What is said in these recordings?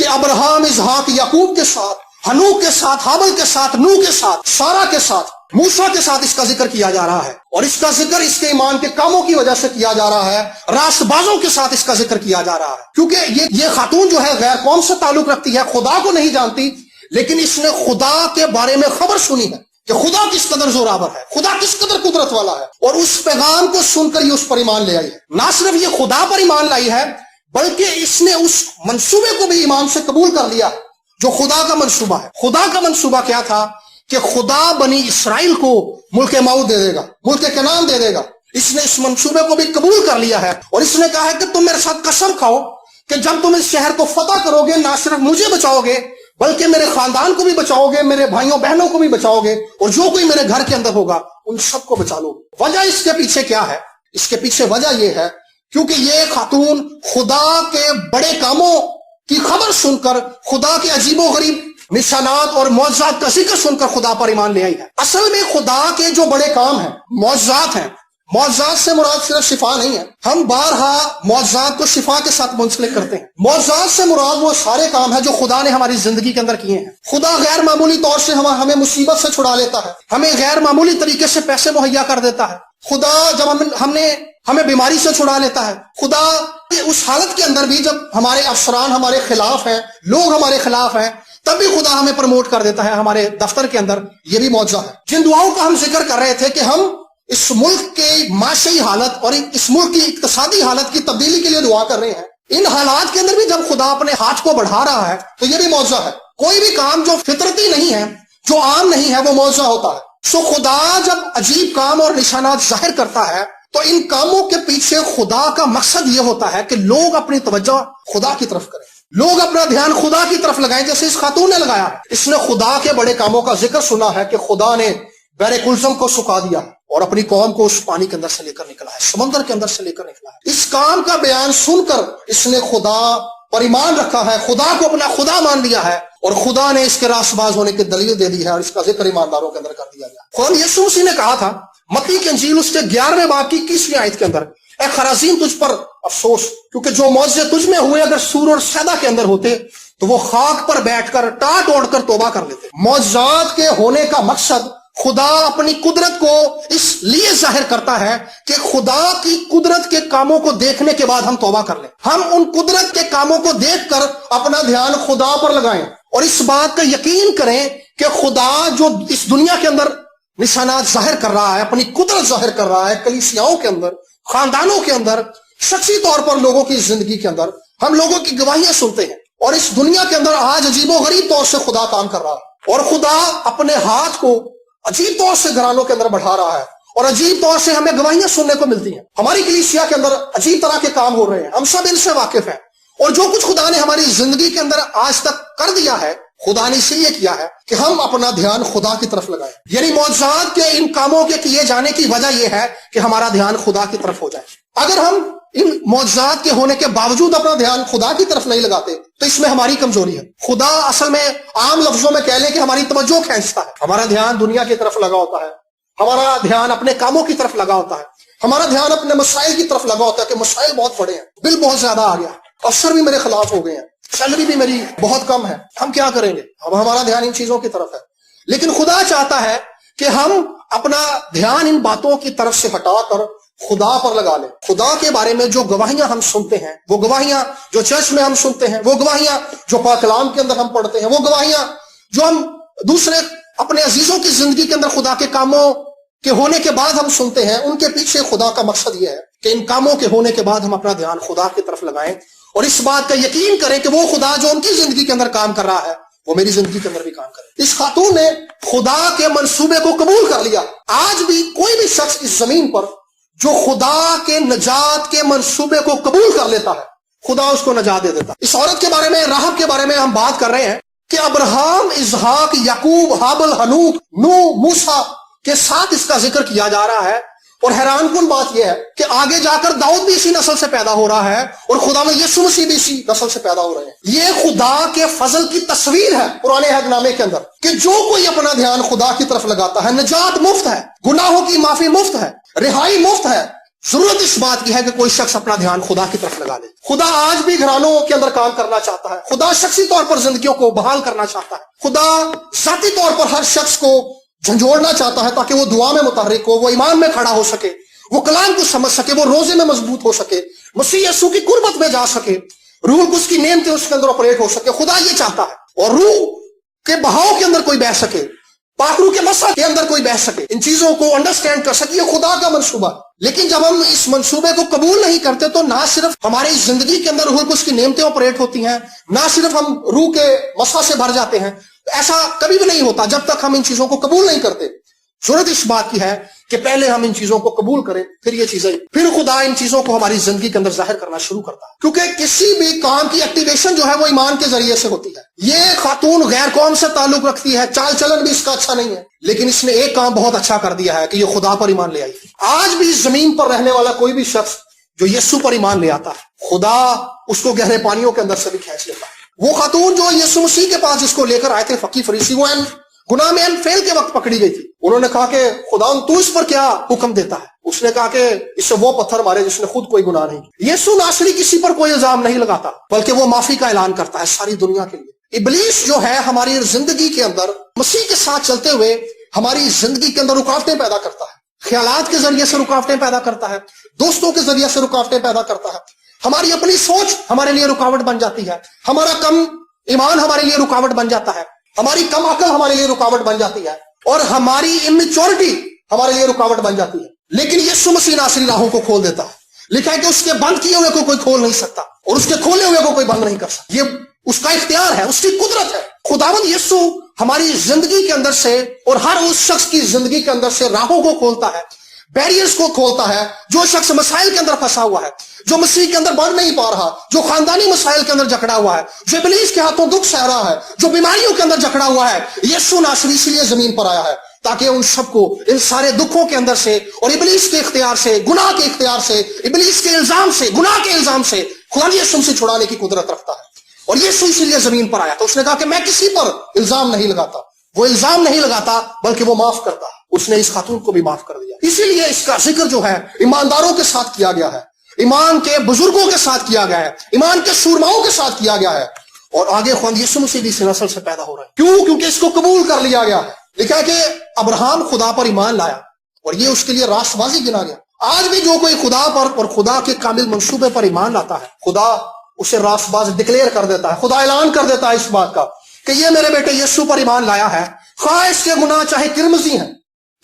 کہ ابراہم، اسحاق، یعقوب کے ساتھ، ہنوک کے ساتھ، حابل کے ساتھ، نوح کے ساتھ، سارہ کے ساتھ، موسیٰ کے ساتھ اس کا ذکر کیا جا رہا ہے، اور اس کا ذکر اس کے ایمان کے کاموں کی وجہ سے کیا جا رہا ہے۔ راست بازوں کے ساتھ اس کا ذکر کیا جا رہا ہے، کیونکہ یہ خاتون جو ہے غیر قوم سے تعلق رکھتی ہے، خدا کو نہیں جانتی، لیکن اس نے خدا کے بارے میں خبر سنی ہے کہ خدا کس قدر زورآور ہے، خدا کس قدر قدرت والا ہے، اور اس پیغام کو سن کر یہ اس پر ایمان لے آئی ہے۔ نہ صرف یہ خدا پر ایمان لائی ہے، بلکہ اس نے اس منصوبے کو بھی ایمان سے قبول کر لیا جو خدا کا منصوبہ ہے۔ خدا کا منصوبہ کیا تھا؟ کہ خدا بنی اسرائیل کو ملک موعود دے دے گا، ملک کنعان دے دے گا۔ اس نے اس منصوبے کو بھی قبول کر لیا ہے، اور اس نے کہا ہے کہ تم میرے ساتھ قسم کھاؤ کہ جب تم اس شہر کو فتح کرو گے، نہ صرف مجھے بچاؤ گے بلکہ میرے خاندان کو بھی بچاؤ گے، میرے بھائیوں بہنوں کو بھی بچاؤ گے، اور جو کوئی میرے گھر کے اندر ہوگا ان سب کو بچا لو گے۔ وجہ اس کے پیچھے کیا ہے؟ اس کے پیچھے وجہ یہ ہے کیونکہ یہ خاتون خدا کے بڑے کاموں کی خبر سن کر، خدا کے عجیب و غریب نشانات اور معجزات کا ذکر سن کر خدا پر ایمان لے آئی ہے۔ اصل میں خدا کے جو بڑے کام ہیں، معجزات ہیں، معجزات سے مراد صرف شفا نہیں ہے، ہم بارہا معجزات کو شفا کے ساتھ منسلک کرتے ہیں۔ معجزات سے مراد وہ سارے کام ہیں جو خدا نے ہماری زندگی کے اندر کیے ہیں۔ خدا غیر معمولی طور سے ہمیں مصیبت سے چھڑا لیتا ہے، ہمیں غیر معمولی طریقے سے پیسے مہیا کر دیتا ہے۔ خدا جب ہمیں بیماری سے چھڑا لیتا ہے۔ خدا اس حالت کے اندر بھی جب ہمارے افسران ہمارے خلاف ہیں، لوگ ہمارے خلاف ہیں، تب بھی خدا ہمیں پروموٹ کر دیتا ہے ہمارے دفتر کے اندر۔ یہ بھی معجزہ ہے۔ جن دعاؤں کا ہم ذکر کر رہے تھے کہ ہم اس ملک کے معاشی حالت اور اس ملک کی اقتصادی حالت کی تبدیلی کے لیے دعا کر رہے ہیں، ان حالات کے اندر بھی جب خدا اپنے ہاتھ کو بڑھا رہا ہے تو یہ بھی معجزہ ہے۔ کوئی بھی کام جو فطرتی نہیں ہے، جو عام نہیں ہے، وہ معجزہ ہوتا ہے۔ سو خدا جب عجیب کام اور نشانات ظاہر کرتا ہے تو ان کاموں کے پیچھے خدا کا مقصد یہ ہوتا ہے کہ لوگ اپنی توجہ خدا کی طرف کریں، لوگ اپنا دھیان خدا کی طرف لگائیں، جیسے اس خاتون نے لگایا۔ اس نے خدا کے بڑے کاموں کا ذکر سنا ہے کہ خدا نے بحر کلثم کو سکھا دیا اور اپنی قوم کو اس پانی کے اندر سے لے کر نکلا ہے، سمندر کے اندر سے لے کر نکلا ہے۔ اس کام کا بیان سن کر اس نے خدا پر ایمان رکھا ہے، خدا کو اپنا خدا مان لیا ہے، اور خدا نے اس کے راست باز ہونے کی دلیل دے دی ہے، اور اس کا ذکر ایمانداروں کے اندر کر دیا گیا۔ خدا یسوع مسیح نے کہا تھا متی کی انجیل اس کے 11ویں باب کی 21ویں آیت کے اندر، اے خرازین تجھ پر افسوس، کیونکہ جو معجزے تجھ میں ہوئے اگر سور اور سیدہ کے اندر ہوتے تو وہ خاک پر بیٹھ کر ٹاٹ اوڑھ کر توبہ کر لیتے۔ معجزات کے ہونے کا مقصد خدا اپنی قدرت کو اس لیے ظاہر کرتا ہے کہ خدا کی قدرت کے کاموں کو دیکھنے کے بعد ہم توبہ کر لیں، ہم ان قدرت کے کاموں کو دیکھ کر اپنا دھیان خدا پر لگائیں، اور اس بات کا یقین کریں کہ خدا جو اس دنیا کے اندر نشانات ظاہر کر رہا ہے، اپنی قدرت ظاہر کر رہا ہے، کلیسیاؤں کے اندر، خاندانوں کے اندر، شخصی طور پر لوگوں کی زندگی کے اندر ہم لوگوں کی گواہیاں سنتے ہیں، اور اس دنیا کے اندر آج عجیب و غریب طور سے خدا کام کر رہا ہے، اور خدا اپنے ہاتھ کو عجیب طور سے گھرانوں کے اندر بڑھا رہا ہے، اور عجیب طور سے ہمیں گواہیاں سننے کو ملتی ہیں۔ ہماری کلیسیا کے اندر عجیب طرح کے کام ہو رہے ہیں، ہم سب ان سے واقف ہیں، اور جو کچھ خدا نے ہماری زندگی کے اندر آج تک کر دیا ہے، خدا نے اس لیے کیا ہے کہ ہم اپنا دھیان خدا کی طرف لگائیں۔ یعنی معجزات کے ان کاموں کے کیے جانے کی وجہ یہ ہے کہ ہمارا دھیان خدا کی طرف ہو جائے۔ اگر ہم ان معجزات کے ہونے کے باوجود اپنا دھیان خدا کی طرف نہیں لگاتے تو اس میں ہماری کمزوری ہے۔ خدا اصل میں عام لفظوں میں کہہ لیں کہ ہماری توجہ کھینچتا ہے، ہمارا دھیان دنیا کی طرف لگا ہوتا ہے، ہمارا دھیان اپنے کاموں کی طرف لگا ہوتا ہے، ہمارا دھیان اپنے مسائل کی طرف لگا ہوتا ہے کہ مسائل بہت بڑے ہیں، بل بہت زیادہ آ گیا، افسر بھی میرے خلاف ہو گئے ہیں، سیلری بھی میری بہت کم ہے، ہم کیا کریں گے؟ اب ہمارا دھیان ان چیزوں کی طرف ہے۔ لیکن خدا چاہتا ہے کہ ہم اپنا دھیان ان باتوں کی طرف سے ہٹا کر خدا پر لگا لیں۔ خدا کے بارے میں جو گواہیاں ہم سنتے ہیں، وہ گواہیاں جو چرچ میں ہم سنتے ہیں، وہ گواہیاں جو پاک کلام کے اندر ہم پڑھتے ہیں، وہ گواہیاں جو ہم دوسرے اپنے عزیزوں کی زندگی کے اندر خدا کے کاموں کے ہونے کے بعد ہم سنتے ہیں، ان کے پیچھے خدا کا مقصد یہ ہے کہ ان کاموں کے ہونے کے بعد ہم اپنا دھیان خدا کی طرف لگائیں، اور اس بات کا یقین کریں کہ وہ خدا جو ان کی زندگی کے اندر کام کر رہا ہے وہ میری زندگی کے اندر بھی کام کرے۔ اس خاتون نے خدا کے منصوبے کو قبول کر لیا۔ آج بھی کوئی بھی شخص اس زمین پر جو خدا کے نجات کے منصوبے کو قبول کر لیتا ہے، خدا اس کو نجات دے دیتا ہے۔ اس عورت کے بارے میں، راہب کے بارے میں ہم بات کر رہے ہیں کہ ابراہم، اسحاق، یعقوب، حابل، ہنوک، نوح، موسیٰ کے ساتھ اس کا ذکر کیا جا رہا ہے، اور حیران کن بات یہ ہے کہ آگے جا کر داؤد بھی اسی نسل سے پیدا ہو رہا ہے، اور خدا میں یسوع مسیح بھی اسی نسل سے پیدا ہو رہے ہیں۔ یہ خدا کے فضل کی تصویر ہے پرانے عہد نامے کے اندر کہ جو کوئی اپنا دھیان خدا کی طرف لگاتا ہے، نجات مفت ہے، گناہوں کی معافی مفت ہے، رہائی مفت ہے، ضرورت اس بات کی ہے کہ کوئی شخص اپنا دھیان خدا کی طرف لگا لے. خدا آج بھی گھرانوں کے اندر کام کرنا چاہتا ہے. خدا شخصی طور پر زندگیوں کو بحال کرنا چاہتا ہے. خدا ذاتی طور پر ہر شخص کو جھنجھوڑنا چاہتا ہے تاکہ وہ دعا میں متحرک ہو، وہ ایمان میں کھڑا ہو سکے، وہ کلام کو سمجھ سکے، وہ روزے میں مضبوط ہو سکے، مسیح یسوع کی قربت میں جا سکے، روح القدس کی نعمتیں اس کے اندر آپریٹ ہو سکے. خدا یہ چاہتا ہے. اور روح کے بہاؤ کے اندر کوئی بہ سکے، پاک روح کے مسا کے اندر کوئی بہ سکے، ان چیزوں کو انڈرسٹینڈ کر سکے. یہ خدا کا منصوبہ ہے. لیکن جب ہم اس منصوبے کو قبول نہیں کرتے تو نہ صرف ہماری زندگی کے اندر روح القدس کی نعمتیں آپریٹ ہوتی ہیں، نہ صرف ہم روح کے مسا سے بھر جاتے ہیں. ایسا کبھی بھی نہیں ہوتا جب تک ہم ان چیزوں کو قبول نہیں کرتے. ضرورت اس بات کی ہے کہ پہلے ہم ان چیزوں کو قبول کریں، پھر یہ چیزیں، پھر خدا ان چیزوں کو ہماری زندگی کے اندر ظاہر کرنا شروع کرتا ہے. کیونکہ کسی بھی کام کی ایکٹیویشن جو ہے وہ ایمان کے ذریعے سے ہوتی ہے. یہ خاتون غیر قوم سے تعلق رکھتی ہے، چال چلن بھی اس کا اچھا نہیں ہے، لیکن اس نے ایک کام بہت اچھا کر دیا ہے کہ یہ خدا پر ایمان لے آئی. آج بھی اس زمین پر رہنے والا کوئی بھی شخص جو یسوع پر ایمان لے آتا ہے، خدا اس کو گہرے پانیوں کے اندر سے بھی کھینچ لیتا ہے. وہ خاتون جو یسوع مسیح کے پاس جس کو لے کر آئے تھے فقی فریسی، وہ گناہ میں فیل کے وقت پکڑی گئی تھی. انہوں نے کہا کہ خدا تو اس پر کیا حکم دیتا ہے؟ اس نے کہا کہ اس سے وہ پتھر مارے جس نے خود کوئی گناہ نہیں کیا. یسوع ناصری کسی پر کوئی الزام نہیں لگاتا، بلکہ وہ معافی کا اعلان کرتا ہے ساری دنیا کے لیے. ابلیس جو ہے ہماری زندگی کے اندر مسیح کے ساتھ چلتے ہوئے ہماری زندگی کے اندر رکاوٹیں پیدا کرتا ہے. خیالات کے ذریعے سے رکاوٹیں پیدا کرتا ہے، دوستوں کے ذریعے سے رکاوٹیں پیدا کرتا ہے. ہماری اپنی سوچ ہمارے لیے رکاوٹ بن جاتی ہے، ہمارا کم ایمان ہمارے لیے رکاوٹ بن جاتا ہے، ہماری کم عقل ہمارے لیے رکاوٹ بن جاتی ہے، اور ہماری امیچورٹی ہمارے لیے رکاوٹ بن جاتی ہے. لیکن یسوع مسیح ناصری راہوں کو کھول دیتا ہے. لکھا ہے کہ اس کے بند کیے ہوئے کو کوئی کھول نہیں سکتا اور اس کے کھولے ہوئے کو کوئی بند نہیں کر سکتا. یہ اس کا اختیار ہے، اس کی قدرت ہے. خداوند یسوع ہماری زندگی کے اندر سے اور ہر اس شخص کی زندگی کے اندر سے راہوں کو کھولتا ہے، بیریئرز کو کھولتا ہے. جو شخص مسائل کے اندر پھنسا ہوا ہے، جو مسیح کے اندر بڑھ نہیں پا رہا، جو خاندانی مسائل کے اندر جکڑا ہوا ہے، جو ابلیس کے ہاتھوں دکھ سہ رہا ہے، جو بیماریوں کے اندر جکڑا ہوا ہے، یسوع ناصری اس لیے زمین پر آیا ہے تاکہ ان سب کو ان سارے دکھوں کے اندر سے اور ابلیس کے اختیار سے، گناہ کے اختیار سے، ابلیس کے الزام سے، گناہ کے الزام سے خدا یسوع سے چھڑانے کی قدرت رکھتا ہے. اور یسوع اس لیے زمین پر آیا تو اس نے کہا کہ میں کسی پر الزام نہیں لگاتا. وہ الزام نہیں لگاتا بلکہ وہ معاف کرتا ہے. اس نے اس خاتون کو بھی معاف کر دیا. اسی لیے اس کا ذکر جو ہے ایمانداروں کے ساتھ کیا گیا ہے، ایمان کے بزرگوں کے ساتھ کیا گیا ہے، ایمان کے سورماؤں کے ساتھ کیا گیا ہے. اور آگے خود یسوع مسیح بھی اس نسل سے پیدا ہو رہا ہے. کیوں؟ کیونکہ اس کو قبول کر لیا گیا ہے. لکھا ہے کہ ابراہم خدا پر ایمان لایا اور یہ اس کے لیے راست بازی گنا گیا. آج بھی جو کوئی خدا پر اور خدا کے کامل منصوبے پر ایمان لاتا ہے، خدا اسے راست باز ڈکلیئر کر دیتا ہے. خدا اعلان کر دیتا ہے اس بات کا کہ یہ میرے بیٹے یسوع پر ایمان لایا ہے، خواہ اس کے گناہ چاہے کرمزی ہیں،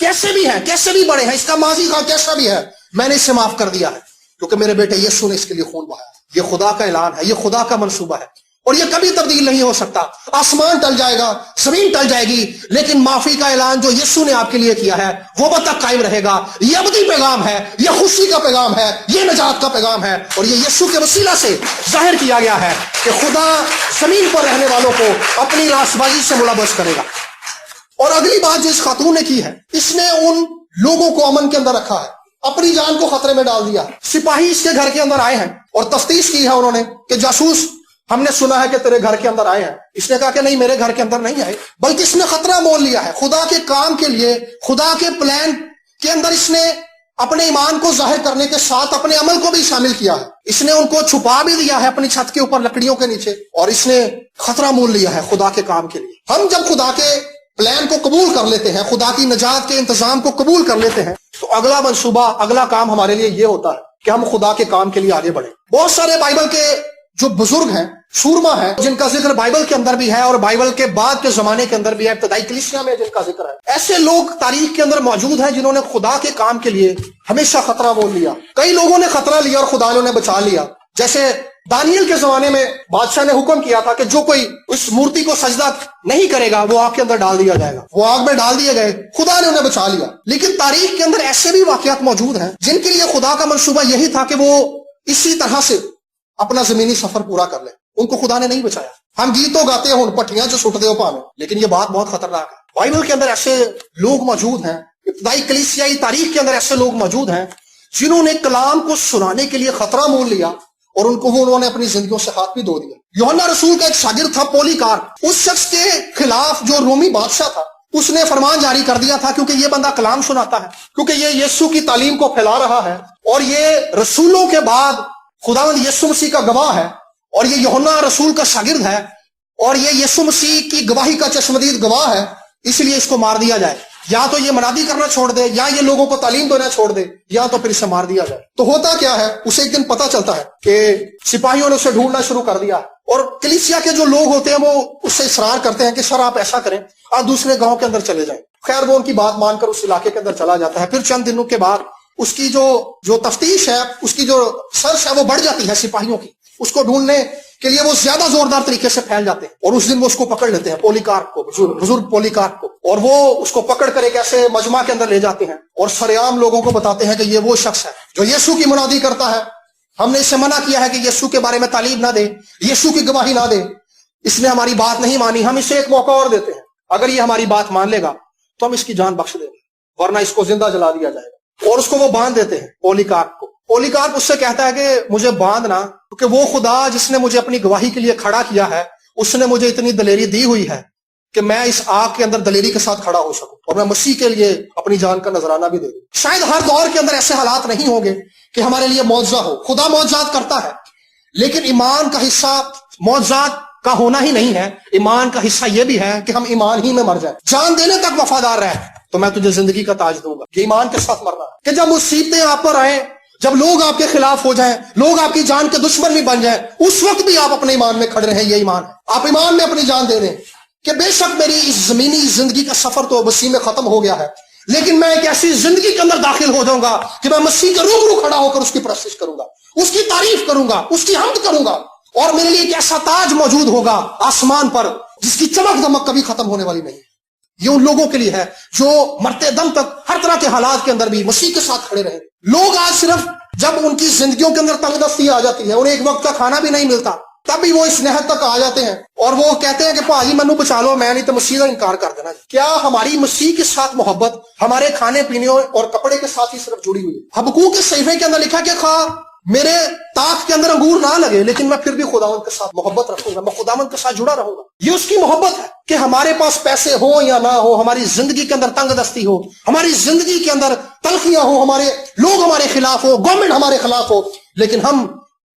کیسے بھی ہیں، کیسے بھی بڑے ہیں، اس کا ماضی خواہ کیسا بھی ہے، میں نے اسے معاف کر دیا ہے کیونکہ میرے بیٹے یسوع نے اس کے لیے خون بہایا. یہ خدا کا اعلان ہے، یہ خدا کا منصوبہ ہے اور یہ کبھی تبدیل نہیں ہو سکتا. آسمان ٹل جائے گا، زمین ٹل جائے گی، لیکن معافی کا اعلان جو یسوع نے آپ کے لیے کیا ہے وہ اب تک قائم رہے گا. یہ ابدی پیغام ہے، یہ خوشی کا پیغام ہے، یہ نجات کا پیغام ہے اور یہ یسوع کے وسیلہ سے ظاہر کیا گیا ہے کہ خدا زمین پر رہنے والوں کو اپنی راست بازی سے ملوث کرے گا. اور اگلی بات جو اس خاتون نے کی ہے، اس نے ان لوگوں کو امن کے اندر رکھا ہے، اپنی جان کو خطرے میں ڈال دیا. سپاہی اس کے گھر کے اندر آئے ہیں اور تفتیش کی ہے انہوں نے کہ جاسوس ہم نے سنا ہے کہ تیرے گھر کے اندر آئے ہیں. اس نے کہا کہ نہیں، میرے گھر کے اندر نہیں آئے، بلکہ اس نے خطرہ مول لیا ہے. خدا کے کام کے لیے، خدا کے پلان کے اندر اس نے اپنے ایمان کو ظاہر کرنے کے ساتھ اپنے عمل کو بھی شامل کیا ہے. اس نے ان کو چھپا بھی دیا ہے اپنی چھت کے اوپر لکڑیوں کے نیچے، اور اس نے خطرہ مول لیا ہے خدا کے کام کے لیے. ہم جب خدا کے پلان کو قبول کر لیتے ہیں، خدا کی نجات کے انتظام کو قبول کر لیتے ہیں، تو اگلا منصوبہ، اگلا کام ہمارے لیے یہ ہوتا ہے کہ ہم خدا کے کام کے لیے آگے بڑھیں. بہت سارے بائبل کے جو بزرگ ہیں، سورما ہیں، جن کا ذکر بائبل کے اندر بھی ہے اور بائبل کے بعد کے زمانے کے اندر بھی ہے، ابتدائی کلیسیا میں جن کا ذکر ہے، ایسے لوگ تاریخ کے اندر موجود ہیں جنہوں نے خدا کے کام کے لیے ہمیشہ خطرہ مول لیا. کئی لوگوں نے خطرہ لیا اور خدا نے انہیں بچا لیا. جیسے دانیل کے زمانے میں بادشاہ نے حکم کیا تھا کہ جو کوئی اس مورتی کو سجدہ نہیں کرے گا وہ آگ کے اندر ڈال دیا جائے گا. وہ آگ میں ڈال دیے گئے، خدا نے انہیں بچا لیا. لیکن تاریخ کے اندر ایسے بھی واقعات موجود ہیں جن کے لیے خدا کا منصوبہ یہی تھا کہ وہ اسی طرح سے اپنا زمینی سفر پورا کر لیں. ان کو خدا نے نہیں بچایا. ہم گیتوں گاتے ہیں پٹیاں جو سٹ دے پانے، لیکن یہ بات بہت خطرناک ہے. بائبل کے اندر ایسے لوگ موجود ہیں، ابتدائی کلیسیائی تاریخ کے اندر ایسے لوگ موجود ہیں جنہوں نے کلام کو سنانے کے لیے خطرہ مول لیا اور انہوں نے اپنی زندگیوں سے ہاتھ بھی دھو دیا. یوحنا رسول کا ایک شاگرد تھا پولیکارپ. اس شخص کے خلاف جو رومی بادشاہ تھا، اس نے فرمان جاری کر دیا تھا کیونکہ یہ بندہ کلام سناتا ہے, کیونکہ یہ یسوع کی تعلیم کو پھیلا رہا ہے, اور یہ رسولوں کے بعد خداوند یسوع مسیح کا گواہ ہے, اور یہ یوحنا رسول کا شاگرد ہے, اور یہ یسوع مسیح کی گواہی کا چشمدید گواہ ہے, اس لیے اس کو مار دیا جائے. یا تو یہ منادی کرنا چھوڑ دے, یا یہ لوگوں کو تعلیم دینا چھوڑ دے, یا تو پھر اسے مار دیا جائے. تو ہوتا کیا ہے, اسے ایک دن پتا چلتا ہے کہ سپاہیوں نے اسے ڈھونڈنا شروع کر دیا, اور کلیسیا کے جو لوگ ہوتے ہیں وہ اس سے اصرار کرتے ہیں کہ سر آپ ایسا کریں, آپ دوسرے گاؤں کے اندر چلے جائیں. خیر وہ ان کی بات مان کر اس علاقے کے اندر چلا جاتا ہے. پھر چند دنوں کے بعد اس کی جو تفتیش ہے, اس کی جو سرچ ہے وہ بڑھ جاتی ہے سپاہیوں کی. اس کو ڈھونڈنے کے لیے وہ زیادہ زوردار طریقے سے پھیل جاتے ہیں, اور اس دن وہ اس کو پکڑ لیتے ہیں, پولیکارپ کو, بزرگ پولیکارپ کو, اور وہ اس کو پکڑ کر ایک ایسے مجمع کے اندر لے جاتے ہیں, اور سرعام لوگوں کو بتاتے ہیں کہ یہ وہ شخص ہے جو یسوع کی منادی کرتا ہے. ہم نے اس سے منع کیا ہے کہ یسوع کے بارے میں تعلیم نہ دے, یسوع کی گواہی نہ دے. اس نے ہماری بات نہیں مانی, ہم اسے ایک موقع اور دیتے ہیں, اگر یہ ہماری بات مان لے گا تو ہم اس کی جان بخش دیں گے, ورنہ اس کو زندہ جلا دیا جائے گا. اور اس کو وہ باندھ دیتے ہیں پولیکارپ کو. پولیکارپ اس سے کہتا ہے کہ مجھے باندھنا, کیونکہ وہ خدا جس نے مجھے اپنی گواہی کے لیے کھڑا کیا ہے, اس نے مجھے اتنی دلیری دی ہوئی ہے کہ میں اس آگ کے اندر دلیری کے ساتھ کھڑا ہو سکوں, اور میں مسیح کے لیے اپنی جان کا نذرانہ بھی دے دوں. شاید ہر دور کے اندر ایسے حالات نہیں ہوں گے کہ ہمارے لیے معجزہ ہو. خدا معجزات کرتا ہے, لیکن ایمان کا حصہ معجزات کا ہونا ہی نہیں ہے. ایمان کا حصہ یہ بھی ہے کہ ہم ایمان ہی میں مر جائیں. جان دینے تک وفادار رہے تو میں تجھے زندگی کا تاج دوں گا. یہ ایمان کے ساتھ مرنا ہے کہ جب مصیبتیں آپ پر آئیں, جب لوگ آپ کے خلاف ہو جائیں, لوگ آپ کی جان کے دشمن بھی بن جائیں, اس وقت بھی آپ اپنے ایمان میں کھڑے رہیں. یہ ایمان ہے, آپ ایمان میں اپنی جان دے دیں کہ بے شک میری اس زمینی زندگی کا سفر تو مسیح میں ختم ہو گیا ہے, لیکن میں ایک ایسی زندگی کے اندر داخل ہو جاؤں گا کہ میں مسیح کے روبرو کھڑا ہو کر اس کی پرستش کروں گا, اس کی تعریف کروں گا, اس کی حمد کروں گا, اور میرے لیے ایک ایسا تاج موجود ہوگا آسمان پر جس کی چمک دمک کبھی ختم ہونے والی نہیں. یہ ان لوگوں کے لیے ہے جو مرتے دم تک ہر طرح کے حالات کے اندر بھی مسیح کے ساتھ کھڑے رہیں. لوگ آج صرف جب ان کی زندگیوں کے اندر تنگ دستی آ جاتی ہے, انہیں ایک وقت کا کھانا بھی نہیں ملتا, تب بھی وہ اس نہج تک آ جاتے ہیں, اور وہ کہتے ہیں کہ بھائی منو بچا لو, میں نہیں تو مسیح کا انکار کر دینا. کیا ہماری مسیح کے ساتھ محبت ہمارے کھانے پینے اور کپڑے کے ساتھ ہی صرف جڑی ہوئی ہے؟ حبقوق کے صحیفے کے اندر لکھا کہ خواہ میرے طاق کے اندر انگور نہ لگے, لیکن میں پھر بھی خداوند کے ساتھ محبت رکھوں گا, میں خداوند کے ساتھ جڑا رہوں گا. یہ اس کی محبت ہے کہ ہمارے پاس پیسے ہو یا نہ ہو, ہماری زندگی کے اندر تنگ دستی ہو, ہماری زندگی کے اندر تلخیاں ہو, ہمارے لوگ ہمارے خلاف ہو, گورنمنٹ ہمارے خلاف ہو, لیکن ہم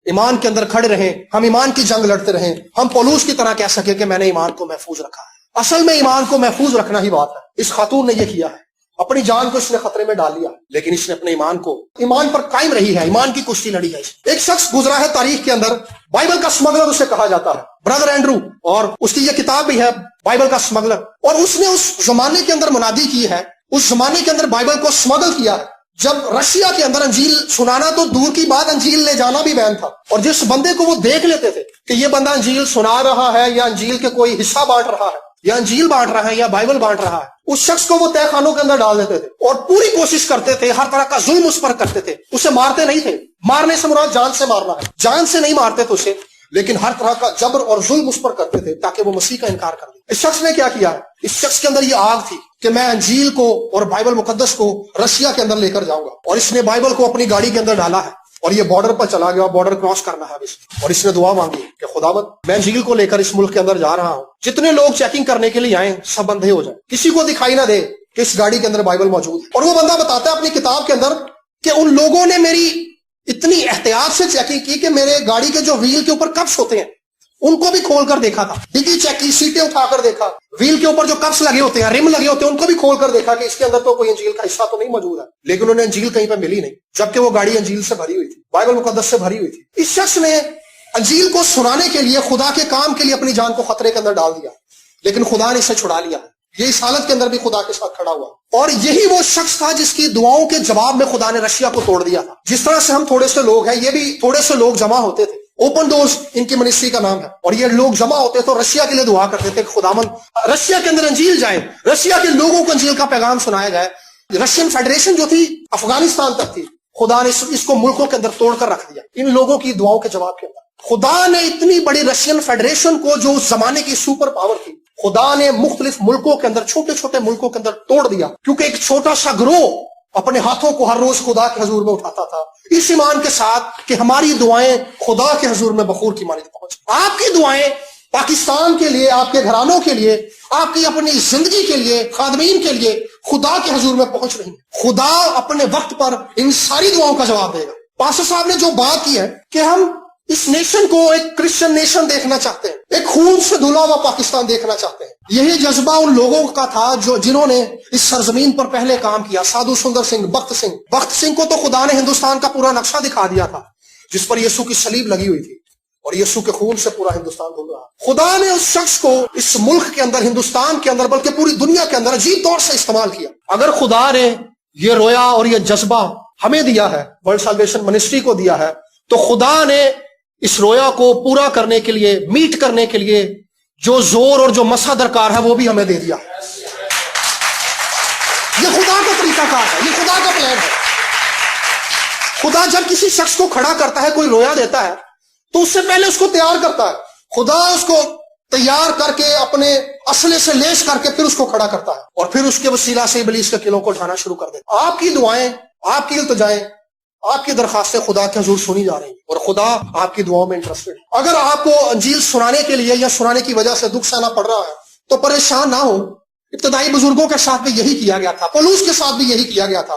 ایمان کے اندر کھڑے رہیں, ہم ایمان کی جنگ لڑتے رہیں, ہم پولوس کی طرح کہہ سکے کہ میں نے ایمان کو محفوظ رکھا ہے. اصل میں ایمان کو محفوظ رکھنا ہی بات ہے. اس خاتون نے یہ کیا ہے, اپنی جان کو اس نے خطرے میں ڈال لیا, لیکن اس نے اپنے ایمان پر قائم رہی ہے, ایمان کی کشتی لڑی ہے. ایک شخص گزرا ہے تاریخ کے اندر, بائبل کا اسمگلر اسے کہا جاتا ہے, برادر اینڈرو, اور اس کی یہ کتاب بھی ہے بائبل کا اسمگلر. اور اس نے اس زمانے کے اندر منادی کی ہے, اس زمانے کے اندر بائبل کو اسمگل کیا ہے. جب رشیا کے اندر انجیل سنانا تو دور کی بات, انجیل لے جانا بھی بین تھا, اور جس بندے کو وہ دیکھ لیتے تھے کہ یہ بندہ انجیل سنا رہا ہے, یا انجیل کے کوئی حصہ بانٹ رہا ہے, یا انجیل بانٹ رہا ہے, یا بائبل بانٹ رہا ہے, اس شخص کو وہ تہ خانوں کے اندر ڈال دیتے تھے, اور پوری کوشش کرتے تھے, ہر طرح کا ظلم اس پر کرتے تھے. اسے مارتے نہیں تھے, مارنے سے مراد جان سے مارنا ہے, جان سے نہیں مارتے تھے اسے, لیکن ہر طرح کا جبر اور ظلم اس پر کرتے تھے تاکہ وہ مسیح کا انکار کر دے. اس شخص نے کیا کیا ہے, اس شخص کے اندر یہ آگ تھی کہ میں انجیل کو اور بائبل مقدس کو رشیا کے اندر لے کر جاؤں گا, اور اس نے بائبل کو اپنی گاڑی کے اندر ڈالا ہے, اور یہ بارڈر پر چلا گیا, بارڈر کراس کرنا ہے اب اس, اور اس نے دعا مانگی کہ خداوند میں انجیل کو لے کر اس ملک کے اندر جا رہا ہوں, جتنے لوگ چیکنگ کرنے کے لیے آئیں سب اندھے ہو جائیں, کسی کو دکھائی نہ دے کہ اس گاڑی کے اندر بائبل موجود ہے. اور وہ بندہ بتاتا ہے اپنی کتاب کے اندر کہ ان لوگوں نے میری اتنی احتیاط سے چیکنگ کی کہ میرے گاڑی کے جو ویل کے اوپر کپس ہوتے ہیں ان کو بھی کھول کر دیکھا تھا, ڈگی چیک کی, سیٹیں اٹھا کر دیکھا, ویل کے اوپر جو کپس لگے ہوتے ہیں, رم لگے ہوتے ہیں, ان کو بھی کھول کر دیکھا کہ اس کے اندر تو کوئی انجیل کا حصہ تو نہیں موجود ہے, لیکن انہیں انجیل کہیں پہ ملی نہیں, جبکہ وہ گاڑی انجیل سے بھری ہوئی تھی, بائبل مقدس سے بھری ہوئی تھی. اس شخص نے انجیل کو سنانے کے لیے, خدا کے کام کے لیے اپنی جان کو خطرے کے اندر ڈال دیا, لیکن خدا نے اسے چھڑا لیا. یہ اس حالت کے اندر بھی خدا کے ساتھ کھڑا ہوا, اور یہی وہ شخص تھا جس کی دعاؤں کے جواب میں خدا نے رشیا کو توڑ دیا تھا. جس طرح سے ہم تھوڑے سے لوگ ہیں, یہ بھی تھوڑے سے لوگ جمع ہوتے تھے, اوپن ڈورز ان کی منسٹری کا نام ہے, اور یہ لوگ جمع ہوتے تو رشیا کے لیے دعا کرتے تھے کہ خداوند رشیا کے اندر انجیل جائے, رشیا کے لوگوں کو انجیل کا پیغام سنایا جائے. رشین فیڈریشن جو تھی افغانستان تک تھی, خدا نے اس کو ملکوں کے اندر توڑ کر رکھ دیا ان لوگوں کی دعاؤں کے جواب کے اندر. خدا نے اتنی بڑی رشین فیڈریشن کو, جو اس زمانے کی سپر پاور تھی, خدا نے مختلف ملکوں کے اندر, چھوٹے چھوٹے ملکوں کے اندر توڑ دیا, کیونکہ ایک چھوٹا سا گروہ اپنے ہاتھوں کو ہر روز خدا کے حضور میں اٹھاتا تھا, اس ایمان کے ساتھ کہ ہماری دعائیں خدا کے حضور میں بخور کی مانند پہنچ. آپ کی دعائیں پاکستان کے لیے، آپ کے گھرانوں کے لیے، آپ کی اپنی زندگی کے لیے، خادمین کے لیے خدا کے حضور میں پہنچ رہی ہیں۔ خدا اپنے وقت پر ان ساری دعاؤں کا جواب دے گا۔ پاسٹر صاحب نے جو بات کی ہے کہ ہم اس نیشن کو ایک کرسچن نیشن دیکھنا چاہتے ہیں، ایک خون سے دھلا ہوا پاکستان دیکھنا چاہتے ہیں، یہی جذبہ ان لوگوں کا تھا جنہوں نے اس سرزمین پر پہلے کام کیا۔ سادھو سندر سنگھ، بخت سنگھ کو تو خدا نے ہندوستان کا پورا نقشہ دکھا دیا تھا جس پر یسوع کی صلیب لگی ہوئی تھی، اور یسوع کے خون سے پورا ہندوستان دھل رہا۔ خدا نے اس شخص کو اس ملک کے اندر، ہندوستان کے اندر، بلکہ پوری دنیا کے اندر عجیب طور سے استعمال کیا۔ اگر خدا نے یہ رویا اور یہ جذبہ ہمیں دیا ہے، ورلڈ سیلویشن منسٹری کو دیا ہے، تو خدا نے اس رویا کو پورا کرنے کے لیے، میٹ کرنے کے لیے جو زور اور جو مسا درکار ہے وہ بھی ہمیں دے دیا۔ یہ خدا کا طریقہ کار ہے، یہ خدا کا پلان ہے۔ خدا جب کسی شخص کو کھڑا کرتا ہے، کوئی رویا دیتا ہے، تو اس سے پہلے اس کو تیار کرتا ہے۔ خدا اس کو تیار کر کے اپنے اسلحے سے لیس کر کے پھر اس کو کھڑا کرتا ہے، اور پھر اس کے وسیلہ سے ابلیس کے قلعوں کو اٹھانا شروع کر دیتا ہے۔ آپ کی دعائیں، آپ کی التجائیں، آپ کی درخواستیں خدا کے حضور سنی جا رہی ہیں، اور خدا آپ کی دعاؤں میں انٹرسٹڈ ہے۔ اگر آپ کو انجیل سنانے کے لیے یا سنانے کی وجہ سے دکھ سہنا پڑ رہا ہے تو پریشان نہ ہو۔ ابتدائی بزرگوں کے ساتھ بھی یہی کیا گیا تھا، پولوس کے ساتھ بھی یہی کیا گیا تھا،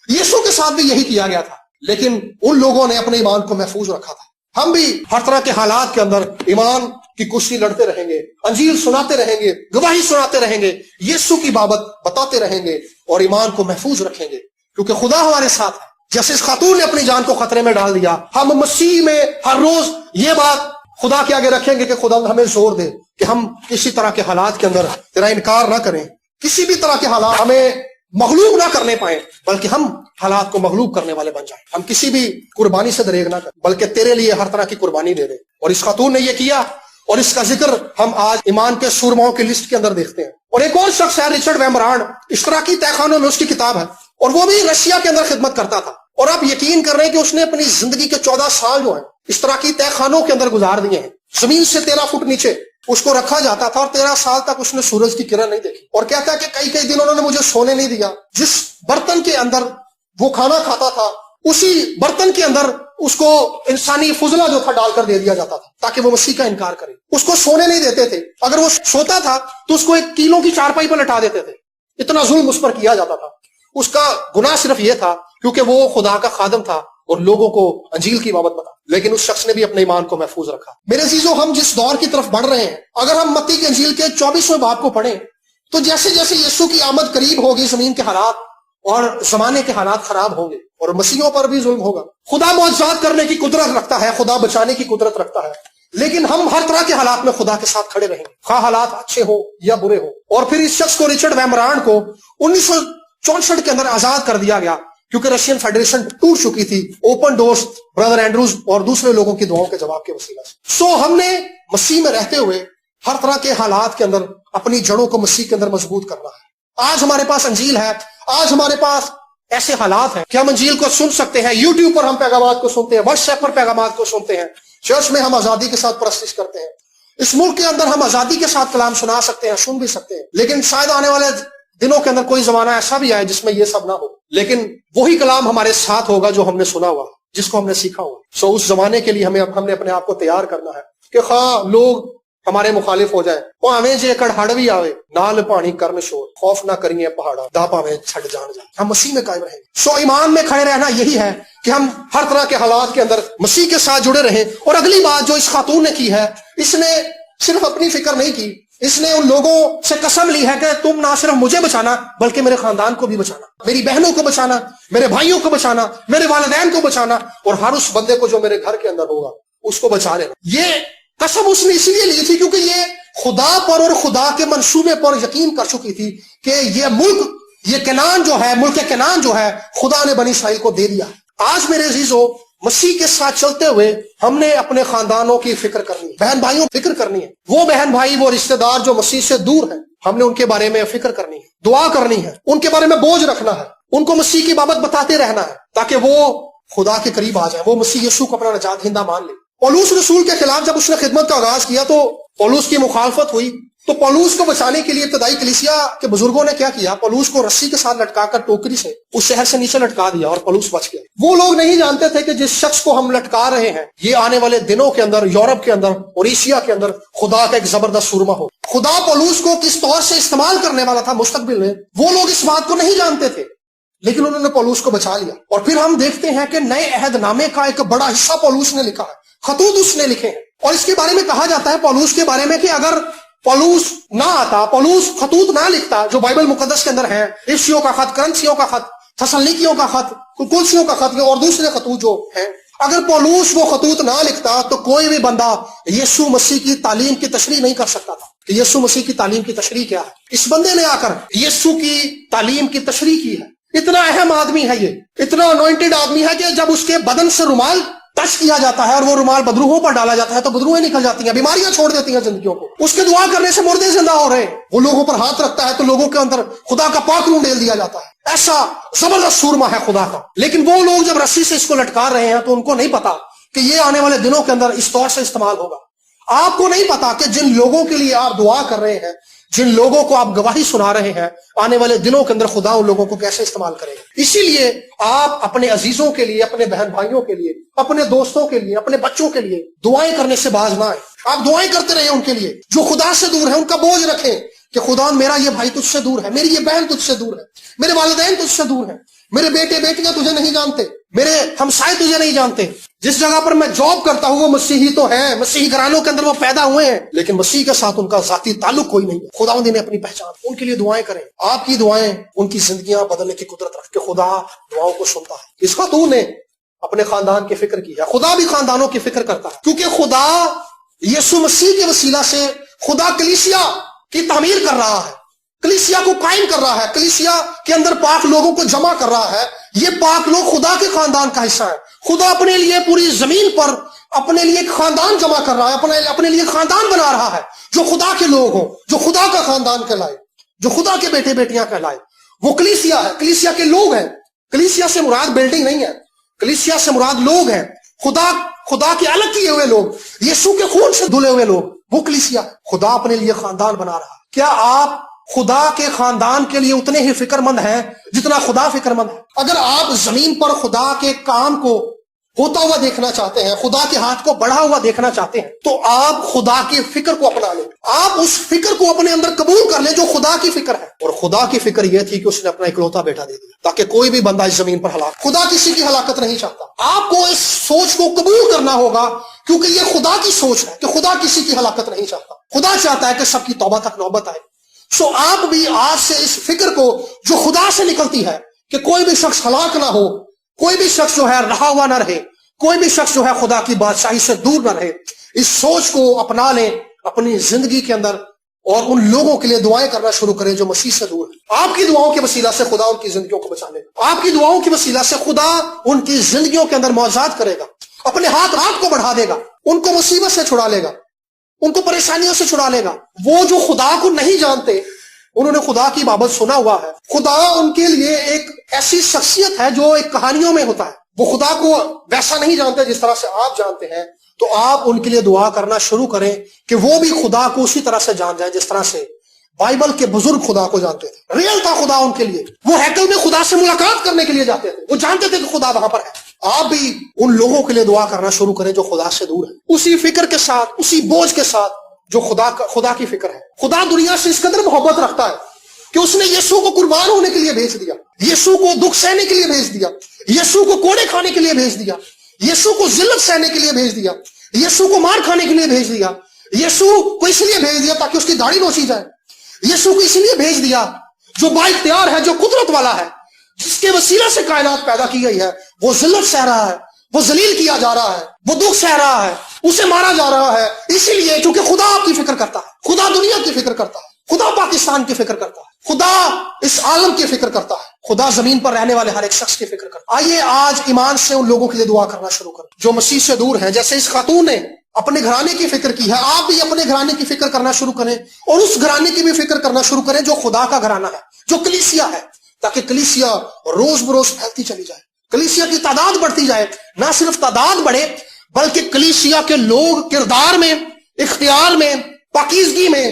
یسوع کے ساتھ بھی یہی کیا گیا تھا، لیکن ان لوگوں نے اپنے ایمان کو محفوظ رکھا تھا۔ ہم بھی ہر طرح کے حالات کے اندر ایمان کی کشتی لڑتے رہیں گے، انجیل سناتے رہیں گے، گواہی سناتے رہیں گے، یسوع کی بابت بتاتے رہیں گے، اور ایمان کو محفوظ رکھیں گے، کیونکہ خدا ہمارے ساتھ ہے۔ جیسے اس خاتون نے اپنی جان کو خطرے میں ڈال دیا، ہم مسیح میں ہر روز یہ بات خدا کے آگے رکھیں گے کہ خدا ہمیں زور دے کہ ہم کسی طرح کے حالات کے اندر تیرا انکار نہ کریں، کسی بھی طرح کے حالات ہمیں مغلوب نہ کرنے پائیں، بلکہ ہم حالات کو مغلوب کرنے والے بن جائیں۔ ہم کسی بھی قربانی سے دریغ نہ کریں، بلکہ تیرے لیے ہر طرح کی قربانی دے دیں۔ اور اس خاتون نے یہ کیا، اور اس کا ذکر ہم آج ایمان کے سورماؤں کی لسٹ کے اندر دیکھتے ہیں۔ اور ایک اور شخص ہے ریچرڈ ویمبرانڈ، اشتراکی تہہ خانوں میں اس کی کتاب ہے، اور وہ بھی رشیا کے اندر خدمت کرتا تھا، اور آپ یقین کر رہے ہیں کہ اس نے اپنی زندگی کے 14 سال جو ہیں اشتراکی تہہ خانوں کے اندر گزار دیے ہیں۔ زمین سے 13 فٹ نیچے اس کو رکھا جاتا تھا، اور 13 سال تک اس نے سورج کی کرن نہیں دیکھی، اور کہتا ہے کہ کئی دن انہوں نے مجھے سونے نہیں دیا۔ جس برتن کے اندر وہ کھانا کھاتا تھا، اسی برتن کے اندر اس کو انسانی فضلہ جو تھا ڈال کر دے دیا جاتا تھا تاکہ وہ مسیح کا انکار کرے۔ اس کو سونے نہیں دیتے تھے، اگر وہ سوتا تھا تو اس کو ایک کیلوں کی چارپائی پر لٹا دیتے تھے۔ اتنا ظلم اس پر کیا جاتا تھا۔ اس کا گناہ صرف یہ تھا کیونکہ وہ خدا کا خادم تھا اور لوگوں کو انجیل کی بابت بتا، لیکن اس شخص نے بھی اپنے ایمان کو محفوظ رکھا۔ میرے عزیزو، ہم جس دور کی طرف بڑھ رہے ہیں، اگر ہم متی کے انجیل کے 24ویں باب کو پڑھیں تو جیسے جیسے یسوع کی آمد قریب ہوگی، زمین کے حالات اور زمانے کے حالات خراب ہوں گے، اور مسیحوں پر بھی ظلم ہوگا۔ خدا معجزات کرنے کی قدرت رکھتا ہے، خدا بچانے کی قدرت رکھتا ہے، لیکن ہم ہر طرح کے حالات میں خدا کے ساتھ کھڑے رہیں گے، خواہ حالات اچھے ہوں یا برے ہوں۔ اور پھر اس شخص کو، ریچرڈ ویمبرانڈ کو 1964 کے اندر آزاد کر دیا گیا، کیونکہ رشین فیڈریشن ٹوٹ چکی تھی اوپن ڈورز، برادر اینڈروز اور دوسرے لوگوں کی دعاؤں کے جواب کے وسیلہ سے۔ ہم نے مسیح میں رہتے ہوئے ہر طرح کے حالات کے اندر اپنی جڑوں کو مسیح کے اندر مضبوط کرنا ہے۔ آج ہمارے پاس انجیل ہے، آج ہمارے پاس ایسے حالات ہیں کہ ہم انجیل کو سن سکتے ہیں، یوٹیوب پر ہم پیغامات کو سنتے ہیں، واٹس ایپ پر پیغامات کو سنتے ہیں، چرچ میں ہم آزادی کے ساتھ پرستش کرتے ہیں، اس ملک کے اندر ہم آزادی کے ساتھ کلام سنا سکتے ہیں، سن بھی سکتے ہیں، لیکن شاید آنے والے دنوں کے اندر کوئی زمانہ ایسا بھی آئے جس میں یہ سب نہ ہو، لیکن وہی کلام ہمارے ساتھ ہوگا جو ہم نے سنا ہوا، جس کو ہم نے سیکھا ہوا۔ اس زمانے کے لیے ہم نے اپنے آپ کو تیار کرنا ہے کہ خواہ لوگ ہمارے مخالف ہو جائیں، پاویں جے کڑہڑ بھی آوے نال پانی کرن شور، خوف نہ کریے پہاڑا دا پاویں چھڑ جان جائے، ہم مسیح میں قائم رہیں گے۔ ایمان میں کھڑے رہنا یہی ہے کہ ہم ہر طرح کے حالات کے اندر مسیح کے ساتھ جڑے رہیں۔ اور اگلی بات جو اس خاتون نے کی ہے، اس نے صرف اپنی فکر نہیں کی، اس نے ان لوگوں سے قسم لی ہے کہ تم نہ صرف مجھے بچانا بلکہ میرے خاندان کو بھی بچانا، میری بہنوں کو بچانا، میرے بھائیوں کو بچانا، میرے والدین کو بچانا، اور ہر اس بندے کو جو میرے گھر کے اندر ہوگا اس کو بچا لینا۔ یہ قسم اس نے اس لیے لی تھی کیونکہ یہ خدا پر اور خدا کے منصوبے پر یقین کر چکی تھی کہ یہ ملک، یہ کنعان جو ہے، ملک کنعان جو ہے، خدا نے بنی اسرائیل کو دے دیا۔ آج میرے عزیزو، مسیح کے ساتھ چلتے ہوئے ہم نے اپنے خاندانوں کی فکر کرنی ہے، بہن بھائیوں کی فکر کرنی ہے، وہ بہن بھائی، وہ رشتہ دار جو مسیح سے دور ہیں، ہم نے ان کے بارے میں فکر کرنی ہے، دعا کرنی ہے، ان کے بارے میں بوجھ رکھنا ہے، ان کو مسیح کی بابت بتاتے رہنا ہے تاکہ وہ خدا کے قریب آ جائیں، وہ مسیح یسوع کو اپنا نجات دہندہ مان لیں۔ پولس رسول کے خلاف جب اس نے خدمت کا آغاز کیا تو پولس کی مخالفت ہوئی، تو پولوس کو بچانے کے لیے ابتدائی کلیسیا کے بزرگوں نے کیا کیا؟ پولوس کو رسی کے ساتھ لٹکا کر ٹوکری سے اس شہر سے نیچے لٹکا دیا اور پولوس بچ گیا۔ وہ لوگ نہیں جانتے تھے کہ جس شخص کو ہم لٹکا رہے ہیں یہ آنے والے دنوں کے اندر یورپ کے اندر اور ایشیا کے اندر خدا کا ایک زبردست سورما ہو۔ خدا پولوس کو کس طور سے استعمال کرنے والا تھا مستقبل میں، وہ لوگ اس بات کو نہیں جانتے تھے، لیکن انہوں نے پولوس کو بچا لیا۔ اور پھر ہم دیکھتے ہیں کہ نئے عہد نامے کا ایک بڑا حصہ پولوس نے لکھا ہے، خطوط اس نے لکھے ہیں، اور اس کے بارے میں کہا جاتا ہے پولوس کے بارے میں کہ اگر پولوس نہ آتا، پولوس خطوط نہ لکھتا جو بائبل مقدس کے اندر ہیں، افسیوں کا خط، کرنتھیوں کا خط، تھسلنیکیوں کا خط، کلوسیوں کا خط اور دوسرے خطوط جو ہیں، اگر پولوس وہ خطوط نہ لکھتا تو کوئی بھی بندہ یسوع مسیح کی تعلیم کی تشریح نہیں کر سکتا تھا کہ یسوع مسیح کی تعلیم کی تشریح کیا ہے۔ اس بندے نے آ کر یسوع کی تعلیم کی تشریح کی ہے۔ اتنا اہم آدمی ہے، یہ اتنا انوائنٹڈ آدمی ہے کہ جب اس کے بدن سے رومال ٹچ کیا جاتا ہے اور وہ رومال بدروہوں پر ڈالا جاتا ہے تو بدروہیں نکل جاتی ہیں، بیماریاں چھوڑ دیتی ہیں زندگیوں کو۔ اس کے دعا کرنے سے مردے زندہ ہو رہے ہیں، وہ لوگوں پر ہاتھ رکھتا ہے تو لوگوں کے اندر خدا کا پاک روح ڈیل دیا جاتا ہے۔ ایسا زبردست سورما ہے خدا کا۔ لیکن وہ لوگ جب رسی سے اس کو لٹکا رہے ہیں تو ان کو نہیں پتا کہ یہ آنے والے دنوں کے اندر اس طور سے استعمال ہوگا۔ آپ کو نہیں پتا کہ جن لوگوں کے لیے آپ دعا کر رہے ہیں، جن لوگوں کو آپ گواہی سنا رہے ہیں، آنے والے دنوں کے اندر خدا ان لوگوں کو کیسے استعمال کرے گا۔ اسی لیے آپ اپنے عزیزوں کے لیے، اپنے بہن بھائیوں کے لیے، اپنے دوستوں کے لیے، اپنے بچوں کے لیے دعائیں کرنے سے باز نہ آئیں۔ آپ دعائیں کرتے رہیں ان کے لیے جو خدا سے دور ہیں، ان کا بوجھ رکھیں کہ خدا میرا یہ بھائی تجھ سے دور ہے، میری یہ بہن تجھ سے دور ہے، میرے والدین تجھ سے دور ہیں، میرے بیٹے بیٹیاں تجھے نہیں جانتے، میرے ہمسائے تجھے نہیں جانتے، جس جگہ پر میں جاب کرتا ہوں وہ مسیحی تو ہیں، مسیحی گھرانوں کے اندر وہ پیدا ہوئے ہیں، لیکن مسیح کے ساتھ ان کا ذاتی تعلق کوئی نہیں ہے۔ خداوند نے اپنی پہچان، ان کے لیے دعائیں کریں۔ آپ کی دعائیں ان کی زندگیاں بدلنے کی قدرت رکھ کے خدا دعاؤں کو سنتا ہے۔ اس خاتون نے اپنے خاندان کی فکر کی ہے، خدا بھی خاندانوں کی فکر کرتا ہے، کیونکہ خدا یسوع مسیح کے وسیلہ سے خدا کلیسیا کی تعمیر کر رہا ہے، کلیسیا کو قائم کر رہا ہے، کلیسیا کے اندر پاک لوگوں کو جمع کر رہا ہے۔ یہ پاک لوگ خدا کے خاندان کا حصہ ہے۔ خدا اپنے لیے پوری زمین پر اپنے لیے ایک خاندان جمع کر رہا ہے، اپنے لیے خاندان بنا رہا ہے جو خدا کے لوگ ہوں، جو خدا کا خاندان کہلائے، جو خدا کے بیٹے بیٹیاں کہلائے۔ وہ کلیسیا ہے، کلیسیا کے لوگ ہیں۔ کلیسیا سے مراد بلڈنگ نہیں ہے، کلیسیا سے مراد لوگ ہیں، خدا کے الگ کیے ہوئے لوگ، یسوع کے خون سے دھلے ہوئے لوگ، وہ کلیسیا ہے۔ خدا اپنے لیے خاندان بنا رہا ہے۔ کیا آپ خدا کے خاندان کے لیے اتنے ہی فکر مند ہیں جتنا خدا فکر مند ہے؟ اگر آپ زمین پر خدا کے کام کو ہوتا ہوا دیکھنا چاہتے ہیں، خدا کے ہاتھ کو بڑھا ہوا دیکھنا چاہتے ہیں، تو آپ خدا کی فکر کو اپنا لیں، آپ اس فکر کو اپنے اندر قبول کر لیں جو خدا کی فکر ہے۔ اور خدا کی فکر یہ تھی کہ اس نے اپنا اکلوتا بیٹا دے دیا تاکہ کوئی بھی بندہ اس زمین پر ہلاک۔ خدا کسی کی ہلاکت نہیں چاہتا۔ آپ کو اس سوچ کو قبول کرنا ہوگا کیونکہ یہ خدا کی سوچ ہے کہ خدا کسی کی ہلاکت نہیں چاہتا۔ خدا چاہتا ہے کہ سب کی توبہ تک نوبت آئے۔ سو آپ بھی آج سے اس فکر کو جو خدا سے نکلتی ہے کہ کوئی بھی شخص ہلاک نہ ہو، کوئی بھی شخص جو ہے رہا ہوا نہ رہے، کوئی بھی شخص جو ہے خدا کی بادشاہی سے دور نہ رہے، اس سوچ کو اپنا لیں اپنی زندگی کے اندر اور ان لوگوں کے لیے دعائیں کرنا شروع کریں جو مسیح سے دور ہیں۔ آپ کی دعاؤں کے وسیلہ سے خدا ان کی زندگیوں کو بچا لے گا، آپ کی دعاؤں کی وسیلہ سے خدا ان کی زندگیوں کے اندر معجزات کرے گا، اپنے ہاتھ کو بڑھا دے گا، ان کو مصیبت سے چھڑا لے گا، ان کو پریشانیوں سے چھڑا لے گا۔ وہ جو خدا کو نہیں جانتے انہوں نے خدا کی بابت سنا ہوا ہے۔ خدا ان کے لیے ایک ایسی شخصیت ہے جو ایک کہانیوں میں ہوتا ہے۔ وہ خدا کو ویسا نہیں جانتے جس طرح سے آپ جانتے ہیں، تو آپ ان کے لیے دعا کرنا شروع کریں کہ وہ بھی خدا کو اسی طرح سے جان جائیں جس طرح سے بائبل کے بزرگ خدا کو جانتے تھے۔ ریئل تھا خدا ان کے لیے، وہ ہیکل میں خدا سے ملاقات کرنے کے لیے جاتے تھے، وہ جانتے تھے کہ خدا وہاں پر ہے۔ آپ بھی ان لوگوں کے لیے دعا کرنا شروع کریں جو خدا سے دور ہے، اسی فکر کے ساتھ، اسی بوجھ کے ساتھ جو خدا کی فکر ہے۔ خدا دنیا سے اس قدر محبت رکھتا ہے کہ اس نے یسوع کو قربان ہونے کے لیے بھیج دیا، یسوع کو دکھ سہنے کے لیے بھیج دیا، یسوع کو کوڑے کھانے کے لیے بھیج دیا، یسوع کو ذلت سہنے کے لیے بھیج دیا، یسوع کو مار کھانے کے لیے بھیج دیا، یسوع کو اس لیے بھیج دیا تاکہ اس کی داڑھی نوچی جائے، یسوع کو اس لیے بھیج دیا جو با اختیار ہے، جو قدرت والا ہے، جس کے وسیلہ سے کائنات پیدا کی گئی ہے، وہ ذلت سہ رہا ہے، وہ ذلیل کیا جا رہا ہے، وہ دکھ سہ رہا ہے، اسے مارا جا رہا ہے، اسی لیے کیونکہ خدا آپ کی فکر کرتا ہے، خدا دنیا کی فکر کرتا ہے، خدا پاکستان کی فکر کرتا ہے، خدا اس عالم کی فکر کرتا ہے، خدا زمین پر رہنے والے ہر ایک شخص کی فکر کرتا ہے۔ آئیے آج ایمان سے ان لوگوں کے لیے دعا کرنا شروع کریں جو مسیح سے دور ہیں، جیسے اس خاتون نے اپنے گھرانے کی فکر کی ہے، آپ بھی اپنے گھرانے کی فکر کرنا شروع کریں اور اس گھرانے کی بھی فکر کرنا شروع کریں جو خدا کا گھرانہ ہے، جو کلیسیا ہے، تاکہ کلیسیا روز بروز پھیلتی چلی جائے، کلیسیا کی تعداد بڑھتی جائے، نہ صرف تعداد بڑھے بلکہ کلیسیا کے لوگ کردار میں، اختیار میں، پاکیزگی میں،